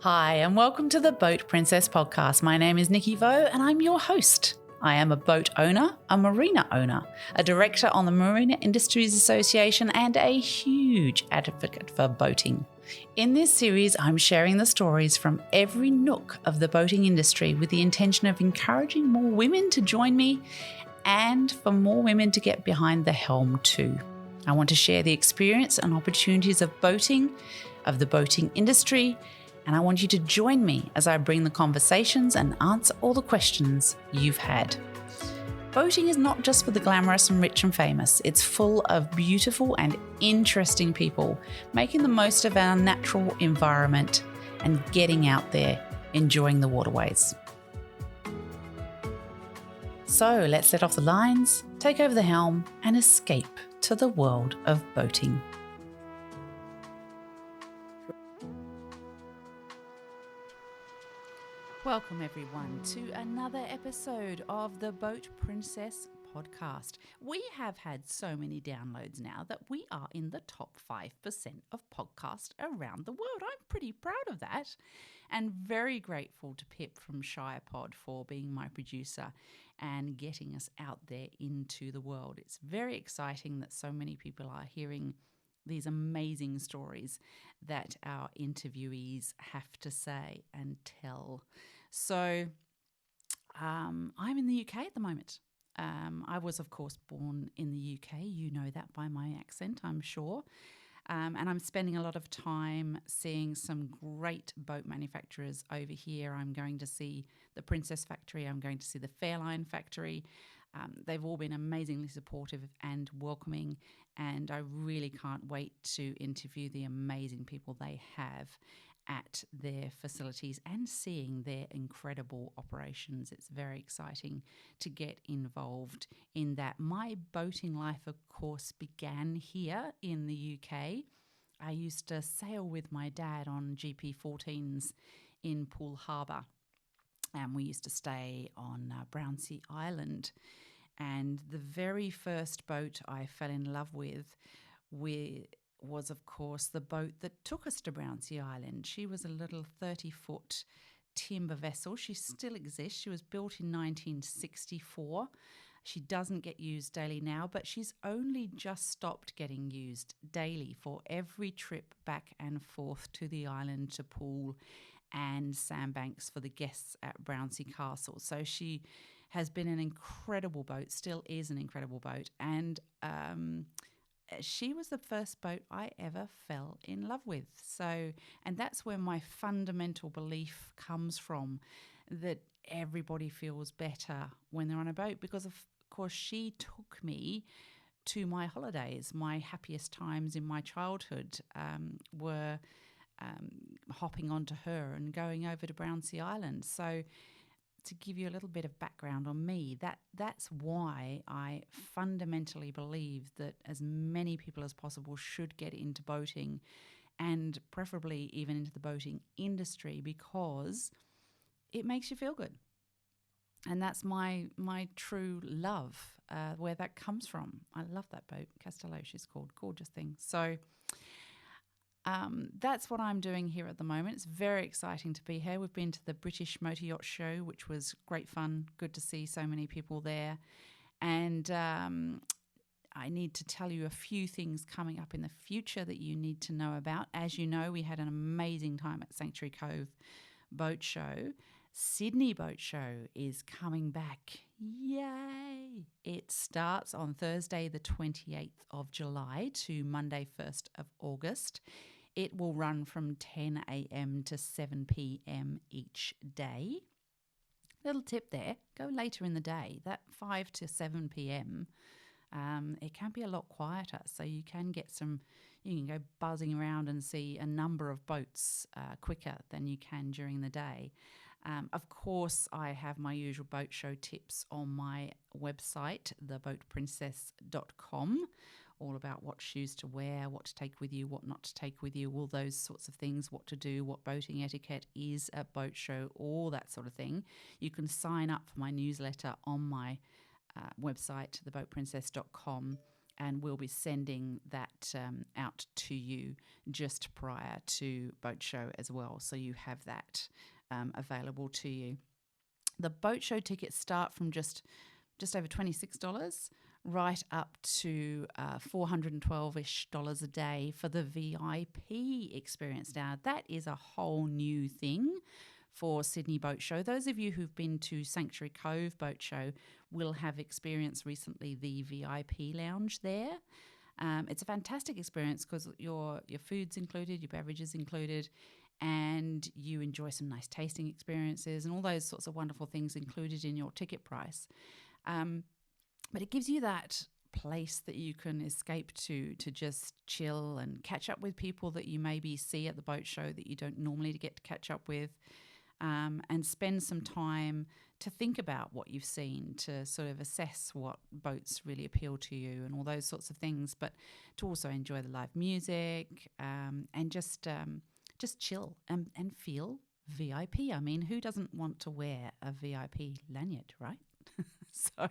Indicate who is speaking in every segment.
Speaker 1: Hi, and welcome to the Boat Princess podcast. My name is Nicky Vaux, and I'm your host. I am a boat owner, a marina owner, a director on the Marina Industries Association, and a huge advocate for boating. In this series, I'm sharing the stories from every nook of the boating industry with the intention of encouraging more women to join me and for more women to get behind the helm too. I want to share the experience and opportunities of boating, of the boating industry, and I want you to join me as I bring the conversations and answer all the questions you've had. Boating is not just for the glamorous and rich and famous. It's full of beautiful and interesting people making the most of our natural environment and getting out there, enjoying the waterways. So let's let off the lines, take over the helm, and escape to the world of boating. Welcome everyone to another episode of the Boat Princess podcast. We have had so many downloads now that we are in the top 5% of podcasts around the world. I'm pretty proud of that and very grateful to Pip from ShirePOD for being my producer and getting us out there into the world. It's very exciting that so many people are hearing these amazing stories that our interviewees have to say and tell. So I'm in the UK at the moment. I was, of course, born in the UK. You know that by my accent, I'm sure. And I'm spending a lot of time seeing some great boat manufacturers over here. I'm going to see the Princess Factory. I'm going to see the Fairline Factory. They've all been amazingly supportive and welcoming, and I really can't wait to interview the amazing people they have at their facilities and seeing their incredible operations. It's very exciting to get involved in that. My boating life, of course, began here in the UK. I used to sail with my dad on GP14s in Poole Harbour, and we used to stay on Brownsea Island. And the very first boat I fell in love with was, of course, the boat that took us to Brownsea Island. She was a little 30-foot timber vessel. She still exists. She was built in 1964. She doesn't get used daily now, but she's only just stopped getting used daily for every trip back and forth to the island to Poole and Sandbanks for the guests at Brownsea Castle. So she has been an incredible boat, still is an incredible boat, and she was the first boat I ever fell in love with. So, and that's where my fundamental belief comes from, that everybody feels better when they're on a boat, because of course she took me to my holidays. My happiest times in my childhood were hopping onto her and going over to Brownsea Island. So to give you a little bit of background on me, that's why I fundamentally believe that as many people as possible should get into boating, and preferably even into the boating industry, because it makes you feel good. And that's my true love, where that comes from. I love that boat. Castello, she's called. Gorgeous thing. So that's what I'm doing here at the moment. It's very exciting to be here. We've been to the British Motor Yacht Show, which was great fun. Good to see so many people there. And I need to tell you a few things coming up in the future that you need to know about. As you know, we had an amazing time at Sanctuary Cove Boat Show. Sydney Boat Show is coming back. Yay! It starts on Thursday the 28th of July to Monday 1st of August. It will run from 10 a.m. to 7 p.m. each day. Little tip there, go later in the day, that 5 to 7 p.m. It can be a lot quieter, so you can go buzzing around and see a number of boats quicker than you can during the day. Of course, I have my usual boat show tips on my website, theboatprincess.com, all about what shoes to wear, what to take with you, what not to take with you, all those sorts of things, what to do, what boating etiquette is at boat show, all that sort of thing. You can sign up for my newsletter on my website, theboatprincess.com, and we'll be sending that out to you just prior to boat show as well, so you have that available to you. The boat show tickets start from just over $26 right up to $412-ish a day for the VIP experience. Now, that is a whole new thing for Sydney Boat Show. Those of you who've been to Sanctuary Cove Boat Show will have experienced recently the VIP lounge there. It's a fantastic experience because your food's included, your beverages included, and you enjoy some nice tasting experiences and all those sorts of wonderful things included in your ticket price. But it gives you that place that you can escape to just chill and catch up with people that you maybe see at the boat show that you don't normally get to catch up with, and spend some time to think about what you've seen, to sort of assess what boats really appeal to you and all those sorts of things, but to also enjoy the live music and just chill and feel VIP. I mean, who doesn't want to wear a VIP lanyard, right? So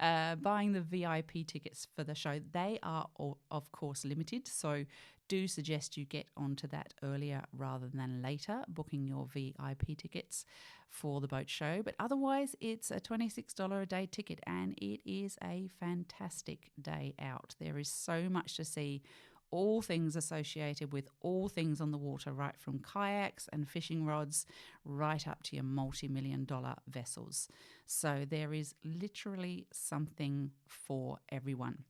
Speaker 1: buying the VIP tickets for the show, they are, of course, limited. So do suggest you get onto that earlier rather than later, booking your VIP tickets for the boat show. But otherwise, it's a $26 a day ticket, and it is a fantastic day out. There is so much to see, all things associated with all things on the water, right from kayaks and fishing rods right up to your multi-million-dollar vessels. So there is literally something for everyone.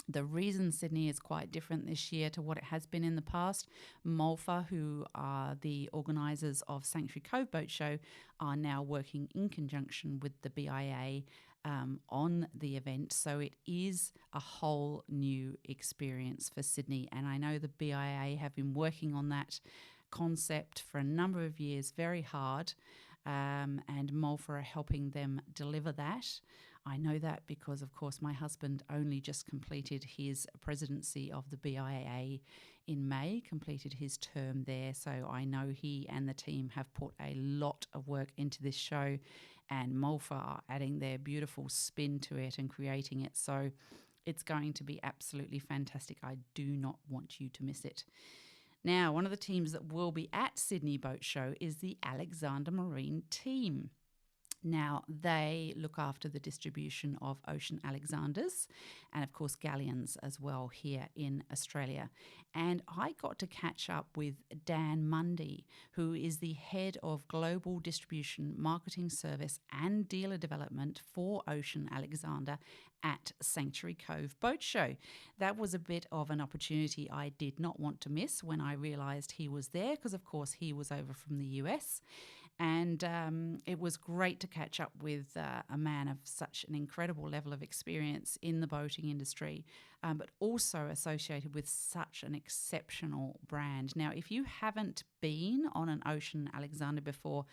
Speaker 1: The reason Sydney is quite different this year to what it has been in the past, Malfa, who are the organisers of Sanctuary Cove Boat Show, are now working in conjunction with the BIA on the event. So it is a whole new experience for Sydney. And I know the BIA have been working on that concept for a number of years, very hard, and Malfa are helping them deliver that. I know that because, of course, my husband only just completed his presidency of the BIA in May, completed his term there. So I know he and the team have put a lot of work into this show, and Malfa are adding their beautiful spin to it and creating it. So it's going to be absolutely fantastic. I do not want you to miss it. Now, one of the teams that will be at Sydney Boat Show is the Alexander Marine team. Now, they look after the distribution of Ocean Alexanders and, of course, galleons as well here in Australia. And I got to catch up with Dan Mundy, who is the head of Global Distribution, Marketing Service and Dealer Development for Ocean Alexander at Sanctuary Cove Boat Show. That was a bit of an opportunity I did not want to miss when I realised he was there, because, of course, he was over from the US. And it was great to catch up with a man of such an incredible level of experience in the boating industry, but also associated with such an exceptional brand. Now, if you haven't been on an Ocean Alexander before,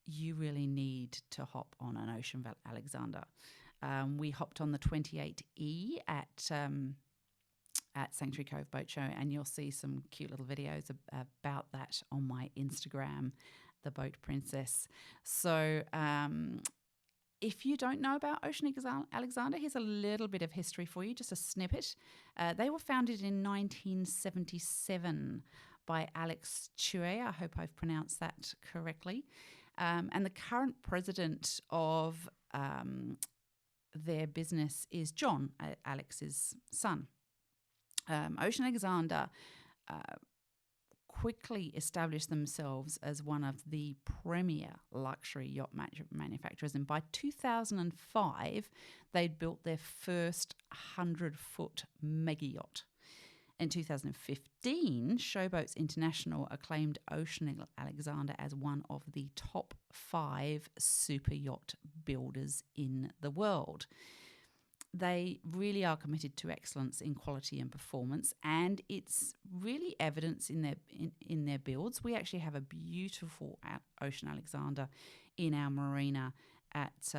Speaker 1: you really need to hop on an Ocean Alexander. We hopped on the 28E at Sanctuary Cove Boat Show, and you'll see some cute little videos about that on my Instagram, The Boat Princess. So if you don't know about Ocean Alexander, here's a little bit of history for you, just a snippet. They were founded in 1977 by Alex Chue. I hope I've pronounced that correctly. And the current president of their business is John, Alex's son. Ocean Alexander quickly established themselves as one of the premier luxury yacht manufacturers, and by 2005 they'd built their first 100-foot mega yacht. In 2015, Showboats International acclaimed Ocean Alexander as one of the top 5 super yacht builders in the world. They really are committed to excellence in quality and performance, and it's really evidence in their builds. We actually have a beautiful Ocean Alexander in our marina at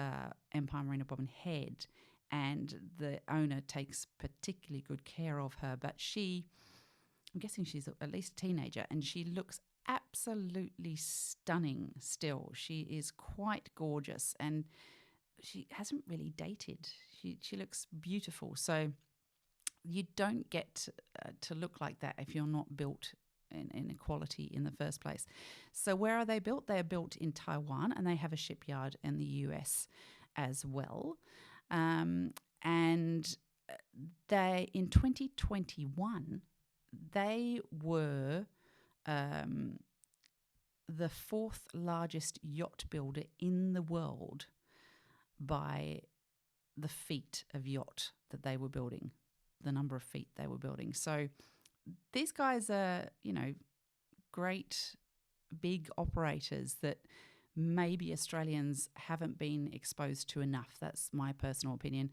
Speaker 1: Empire Marina Bobbin Head, and the owner takes particularly good care of her. But I'm guessing she's at least a teenager, and she looks absolutely stunning still. She is quite gorgeous, and she hasn't really dated. She looks beautiful. So you don't get to look like that if you're not built in equality in the first place. So where are they built? They are built in Taiwan, and they have a shipyard in the US as well. And they, in 2021, they were the fourth largest yacht builder in the world by the feet of yacht that they were building, the number of feet they were building. So these guys are, great big operators that maybe Australians haven't been exposed to enough. That's my personal opinion.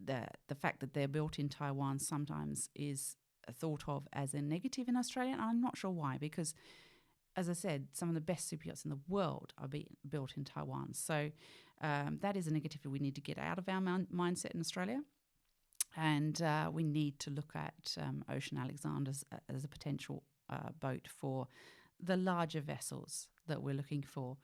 Speaker 1: The fact that they're built in Taiwan sometimes is thought of as a negative in Australia, and I'm not sure why, because, as I said, some of the best super yachts in the world are being built in Taiwan. So that is a negative we need to get out of our mindset in Australia. And we need to look at Ocean Alexander's as a potential boat for the larger vessels that we're looking for.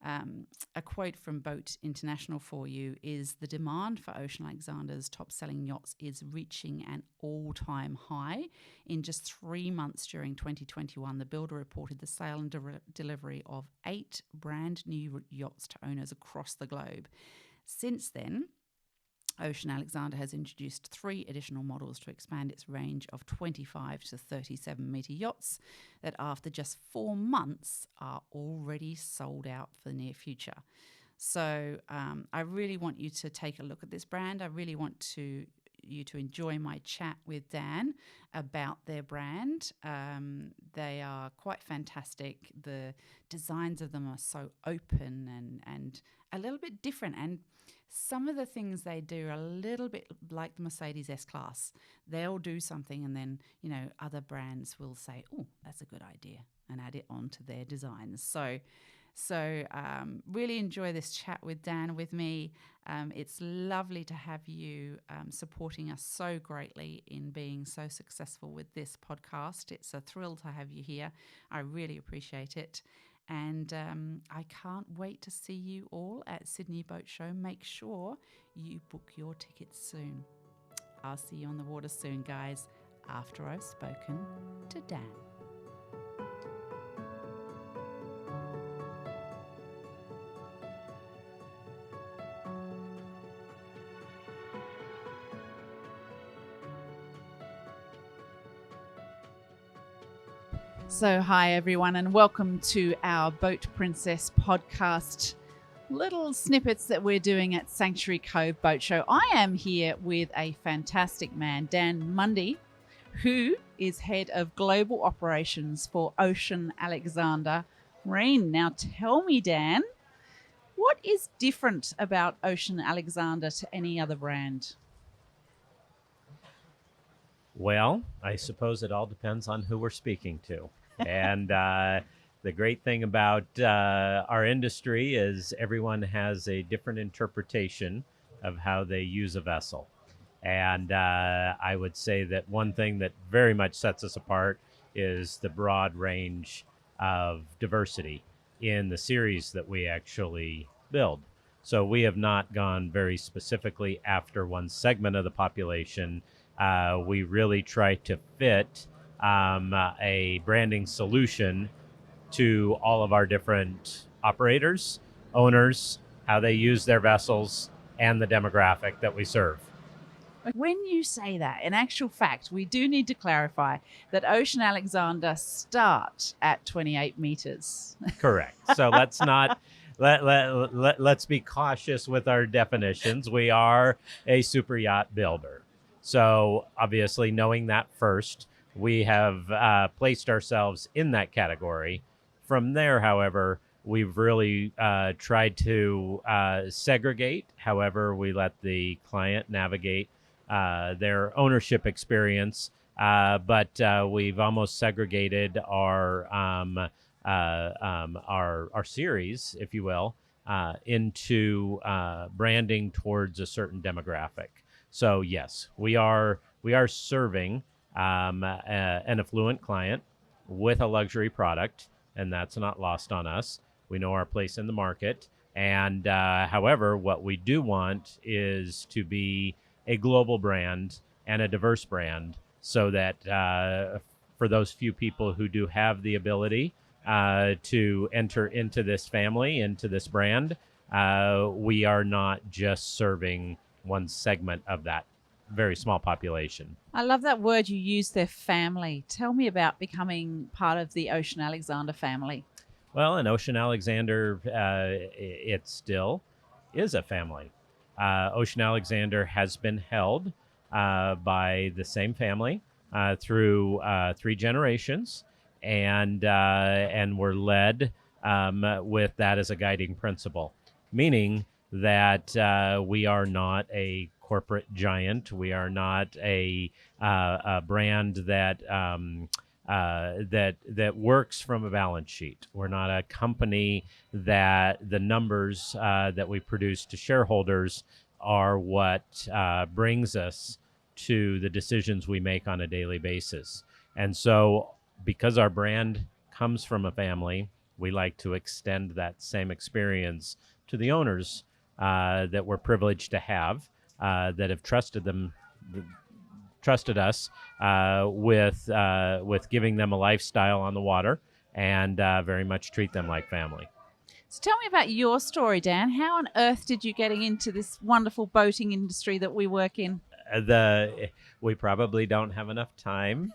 Speaker 1: A quote from Boat International for you is, the demand for Ocean Alexander's top-selling yachts is reaching an all-time high. In just 3 months during 2021, the builder reported the sale and delivery of 8 brand new yachts to owners across the globe. Since then, Ocean Alexander has introduced 3 additional models to expand its range of 25 to 37 metre yachts that after just 4 months are already sold out for the near future. So I really want you to take a look at this brand. I really want you to enjoy my chat with Dan about their brand. They are quite fantastic. The designs of them are so open and a little bit different, and some of the things they do are a little bit like the Mercedes S-Class. They'll do something and then, other brands will say, oh, that's a good idea, and add it onto their designs. So really enjoy this chat with Dan with me. It's lovely to have you supporting us so greatly in being so successful with this podcast. It's a thrill to have you here. I really appreciate it. And I can't wait to see you all at Sydney Boat Show. Make sure you book your tickets soon. I'll see you on the water soon, guys, after I've spoken to Dan. So hi everyone, and welcome to our Boat Princess podcast, little snippets that we're doing at Sanctuary Cove Boat Show. I am here with a fantastic man, Dan Mundy, who is head of global operations for Ocean Alexander Marine. Now tell me, Dan, what is different about Ocean Alexander to any other brand?
Speaker 2: Well, I suppose it all depends on who we're speaking to. And the great thing about our industry is everyone has a different interpretation of how they use a vessel. And I would say that one thing that very much sets us apart is the broad range of diversity in the series that we actually build. So we have not gone very specifically after one segment of the population. We really try to fit a branding solution to all of our different operators, owners, how they use their vessels, and the demographic that we serve.
Speaker 1: When you say that, in actual fact, we do need to clarify that Ocean Alexander start at 28 meters.
Speaker 2: Correct. So let's not let's be cautious with our definitions. We are a super yacht builder. So obviously, knowing that first, we have placed ourselves in that category. From there, however, we've really tried to segregate. However, we let the client navigate their ownership experience, but we've almost segregated our series, if you will, into branding towards a certain demographic. So yes, we are serving an affluent client with a luxury product, and that's not lost on us. We know our place in the market, And however, what we do want is to be a global brand and a diverse brand, so that for those few people who do have the ability to enter into this family, into this brand, we are not just serving one segment of that very small population.
Speaker 1: I love that word you used there, family. Tell me about becoming part of the Ocean Alexander family.
Speaker 2: Well, in Ocean Alexander, it still is a family. Ocean Alexander has been held by the same family through 3 generations, and we're led with that as a guiding principle, meaning that we are not a corporate giant. We are not a brand that that works from a balance sheet. We're not a company that the numbers that we produce to shareholders are what brings us to the decisions we make on a daily basis. And so, because our brand comes from a family, we like to extend that same experience to the owners that we're privileged to have, that have trusted us with giving them a lifestyle on the water, and very much treat them like family.
Speaker 1: So tell me about your story, Dan. How on earth did you get into this wonderful boating industry that we work in?
Speaker 2: We probably don't have enough time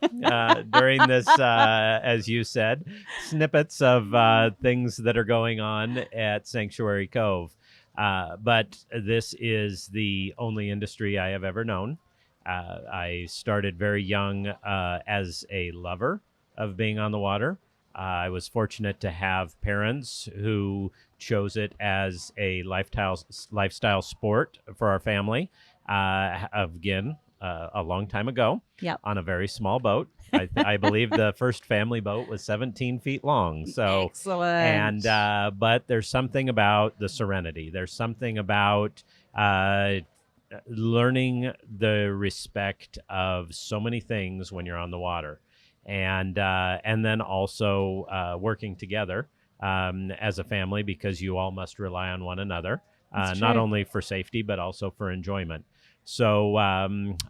Speaker 2: during this, as you said, snippets of things that are going on at Sanctuary Cove. But this is the only industry I have ever known. I started very young as a lover of being on the water. I was fortunate to have parents who chose it as a lifestyle sport for our family. Again, a long time ago,
Speaker 1: Yep.
Speaker 2: on a very small boat. I believe the first family boat was 17 feet long. So
Speaker 1: excellent.
Speaker 2: And but there's something about the serenity. There's something about learning the respect of so many things when you're on the water, and then also working together as a family, because you all must rely on one another, not only for safety but also for enjoyment. So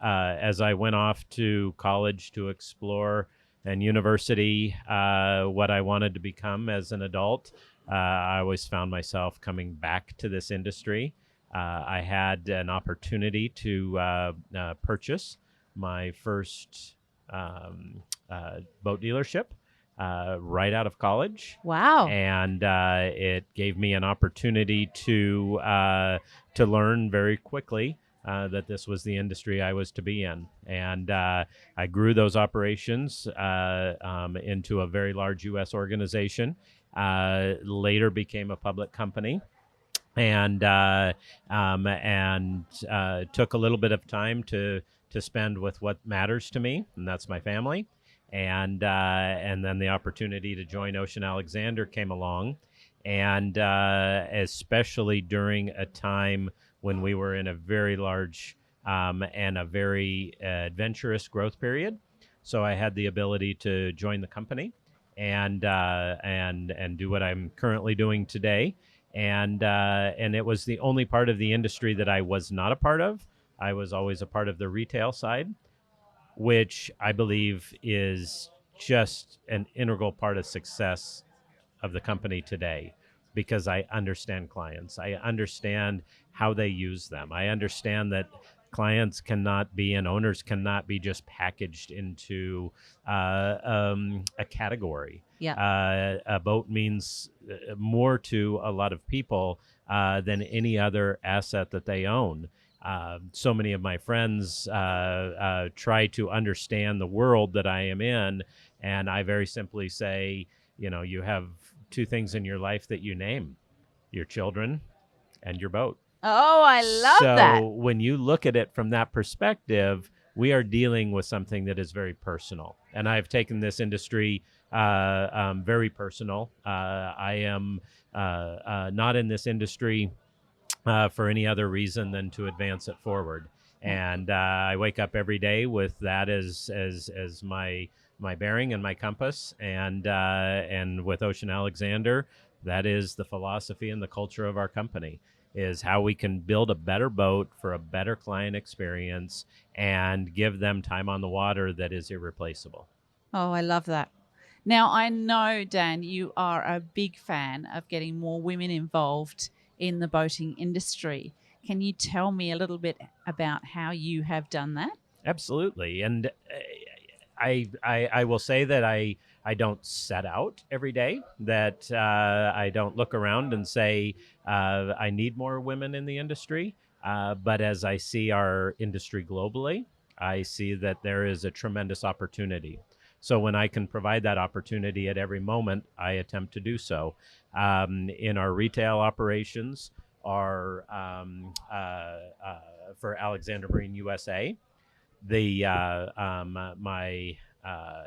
Speaker 2: as I went off to college to explore, and university, what I wanted to become as an adult, I always found myself coming back to this industry. I had an opportunity to purchase my first boat dealership right out of college.
Speaker 1: Wow.
Speaker 2: And it gave me an opportunity to learn very quickly that this was the industry I was to be in. And I grew those operations into a very large U.S. organization, later became a public company, and took a little bit of time to spend with what matters to me, and that's my family. And then the opportunity to join Ocean Alexander came along, and especially during a time when we were in a very large and a very adventurous growth period. So I had the ability to join the company and do what I'm currently doing today. And it was the only part of the industry that I was not a part of. I was always a part of the retail side, which I believe is just an integral part of success of the company today, because I understand clients. I understand how they use them. I understand that clients cannot be, and owners cannot be, just packaged into a category.
Speaker 1: Yeah.
Speaker 2: A boat means more to a lot of people than any other asset that they own. So many of my friends try to understand the world that I am in, and I very simply say, you have 2 things in your life that you name: your children and your boat.
Speaker 1: Oh, I love that.
Speaker 2: So when you look at it from that perspective, we are dealing with something that is very personal. And I've taken this industry very personal. I am not in this industry for any other reason than to advance it forward. And I wake up every day with that as my bearing and my compass. And with Ocean Alexander, That is the philosophy and the culture of our company, is how we can build a better boat for a better client experience and give them time on the water that is irreplaceable.
Speaker 1: Oh, I love that. Now, I know, Dan, you are a big fan of getting more women involved in the boating industry. Can you tell me a little bit about how you have done that?
Speaker 2: Absolutely. And I will say that I don't set out every day, that I don't look around and say I need more women in the industry. But as I see our industry globally, I see that there is a tremendous opportunity. So when I can provide that opportunity at every moment, I attempt to do so. In our retail operations, our for Alexander Marine USA, the my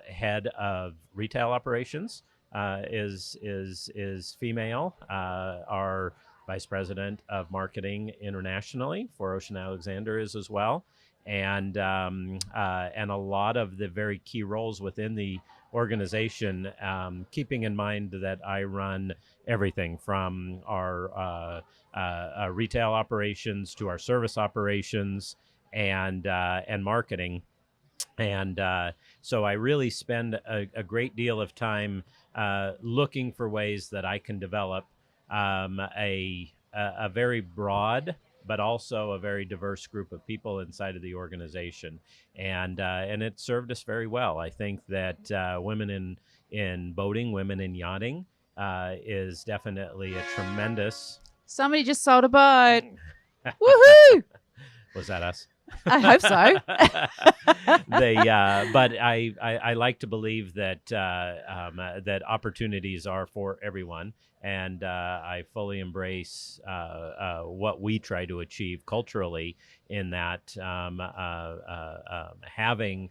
Speaker 2: head of retail operations is female. Our vice president of marketing internationally for Ocean Alexander is as well, and a lot of the very key roles within the organization. Keeping in mind that I run everything from our retail operations to our service operations and marketing. And so I really spend a great deal of time looking for ways that I can develop a very broad but also a very diverse group of people inside of the organization, and it served us very well. I think that women in boating, women in yachting, is definitely a tremendous.
Speaker 1: Somebody just sold a boat. Woohoo!
Speaker 2: Was that us?
Speaker 1: I hope so.
Speaker 2: But I like to believe that that opportunities are for everyone, and I fully embrace what we try to achieve culturally in that having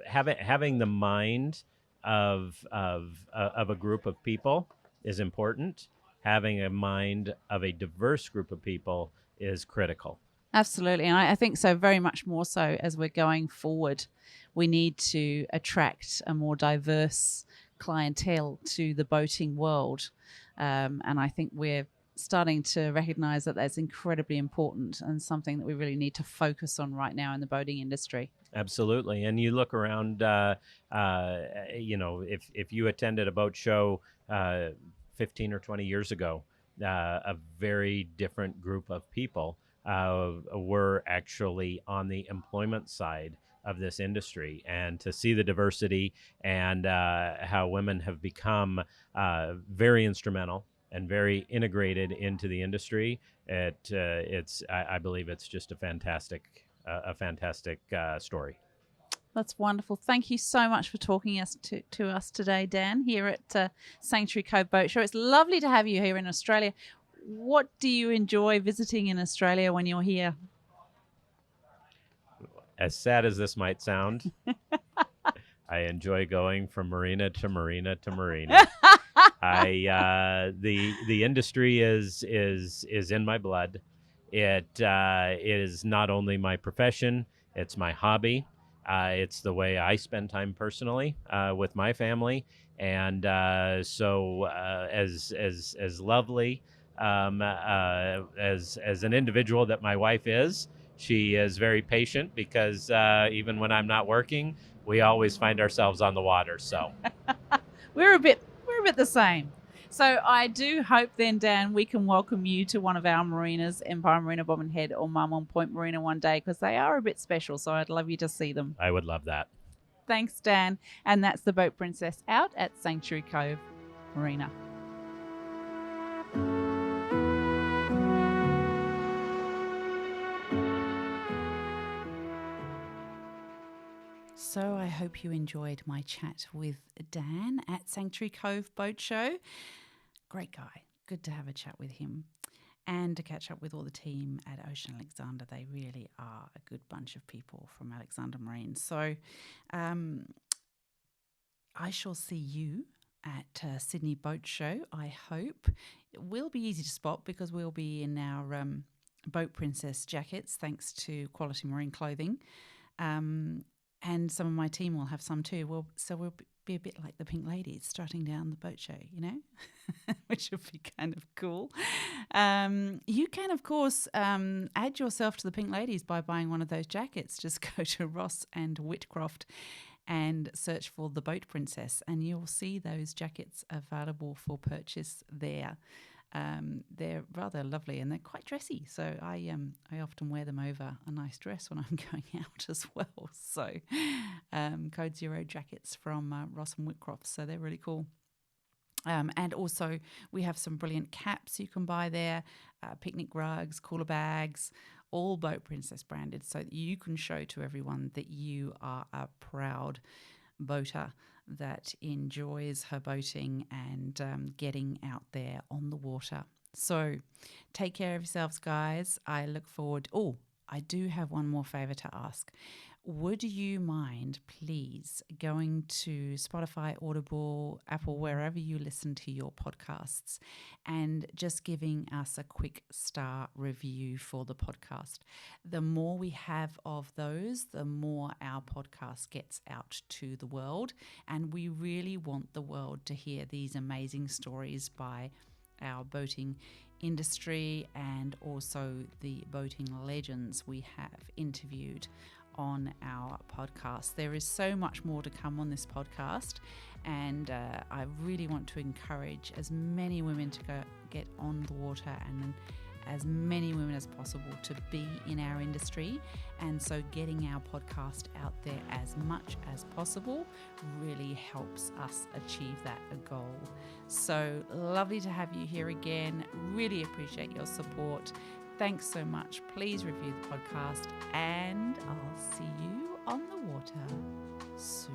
Speaker 2: having the mind of a group of people is important. Having a mind of a diverse group of people is critical.
Speaker 1: Absolutely. And I think so, very much more so as we're going forward. We need to attract a more diverse clientele to the boating world. And I think we're starting to recognize that that's incredibly important and something that we really need to focus on right now in the boating industry.
Speaker 2: Absolutely. And you look around, if you attended a boat show 15 or 20 years ago, a very different group of people were actually on the employment side of this industry, and to see the diversity and how women have become very instrumental and very integrated into the industry, I believe it's just a fantastic story.
Speaker 1: That's wonderful. Thank you so much for talking to us today, Dan, here at Sanctuary Cove Boat Show. It's lovely to have you here in Australia. What do you enjoy visiting in Australia when you're here?
Speaker 2: As sad as this might sound, I enjoy going from marina to marina to marina. The industry is in my blood. It is not only my profession, it's my hobby. It's the way I spend time personally with my family, and so as lovely as an individual that my wife is, she is very patient because even when I'm not working, we always find ourselves on the water. So
Speaker 1: we're a bit the same. So I do hope then, Dan, we can welcome you to one of our marinas, Empire Marina Bobbin Head or Marmont Point Marina, one day, because they are a bit special. So I'd love you to see them.
Speaker 2: I would love that.
Speaker 1: Thanks, Dan. And that's the Boat Princess out at Sanctuary Cove Marina. So I hope you enjoyed my chat with Dan at Sanctuary Cove Boat Show. Great guy. Good to have a chat with him and to catch up with all the team at Ocean Alexander. They really are a good bunch of people from Alexander Marine. So I shall see you at Sydney Boat Show, I hope. It will be easy to spot because we'll be in our Boat Princess jackets, thanks to Quality Marine Clothing. And some of my team will have some too. We'll be a bit like the Pink Ladies strutting down the boat show, which would be kind of cool. You can, of course, add yourself to the Pink Ladies by buying one of those jackets. Just go to Ross and Whitcroft and search for the Boat Princess, and you'll see those jackets available for purchase there. They're rather lovely and they're quite dressy, so I often wear them over a nice dress when I'm going out as well. So Code Zero jackets from Ross and Whitcroft, so they're really cool. And also we have some brilliant caps you can buy there, picnic rugs, cooler bags, all Boat Princess branded, so that you can show to everyone that you are a proud boater that enjoys her boating and getting out there on the water. So take care of yourselves, guys. I look forward. Oh, I do have one more favour to ask. Would you mind, please, going to Spotify, Audible, Apple, wherever you listen to your podcasts, and just giving us a quick star review for the podcast? The more we have of those, the more our podcast gets out to the world. And we really want the world to hear these amazing stories by our boating industry and also the boating legends we have interviewed on our podcast. There is so much more to come on this podcast, and I really want to encourage as many women to go get on the water and as many women as possible to be in our industry. And so getting our podcast out there as much as possible really helps us achieve that goal. So lovely to have you here again. Really appreciate your support. Thanks so much. Please review the podcast, and I'll see you on the water soon.